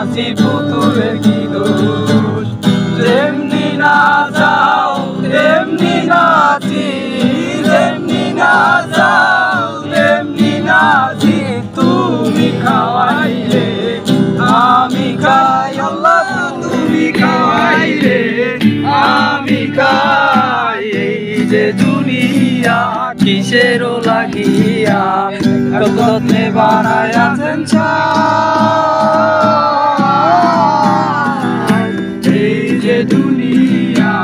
নাচি পুতুলের কি দোষ, যেমনি নাচাও তেমনি নাচি, যেমনি নাচাও তেমনি নাচি। তুমি খাওয়াইলে আমি খাই, আল্লাহ তুমি খাওয়াইলে আমি খাই। এই যে দুনিয়া কিসের লাগিয়া কত যত্নে বানায়াছেন ছাই। এই যে দুনিয়া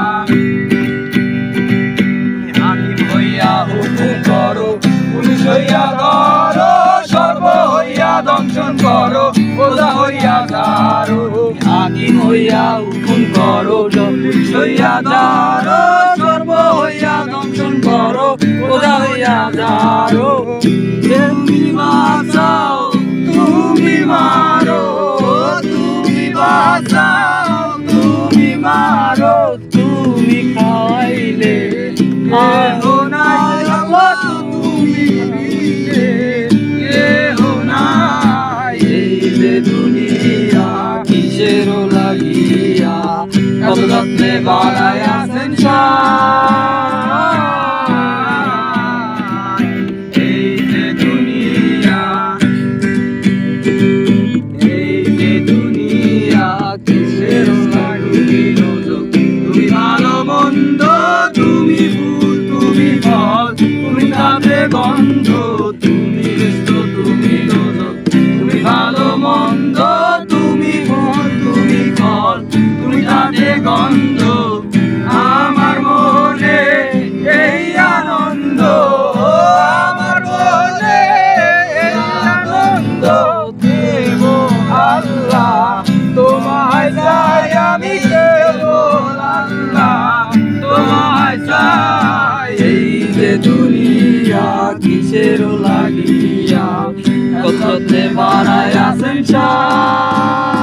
হাকিম হইয়া হুকুম করো, পুলিশ হইয়া ধরো, সর্ব হইয়া দংশন করো, ওজা হইয়া ধরো। হাকিম হইয়া হুকুম করো, পুলিশ হইয়া ধরো, সর্ব হইয়া দংশন করো, ওজা হইয়া ধরো। তুমি বাঁচাও তুমি মারো, তুমি বাঁচাও তুমি মারো। তুমি খাওয়াইলে কেহ নাই, আল্লাহ তুমি দিলে কেহ নাই। এই যে দুনিয়া কিসের লাগিয়া কত যত্নে বানায়াছেন ছাই। এই যে দুনিয়া, এই যে দুনিয়া কিসের লাগিয়া। তুমি ভালো মন্দ, তুমি ফুল তুমি ফল, তুমি তাতে গন্ধ, তুমি রেষ্ট তুমি রোজক। তুমি ভালো মন্দ, তুমি ফুল তুমি ফল, তুমি তাতে গন্ধ। আমার মনে এই আনন্দ, আমার মনে এই আনন্দ। দেব আল্লাহ তোমায় চাই, আমি দেব আল্লাহ তোমায় চাই। এই যে দুনিয়া কিসের লাগিয়া কত যত্নে বানায়াছেন ছাই।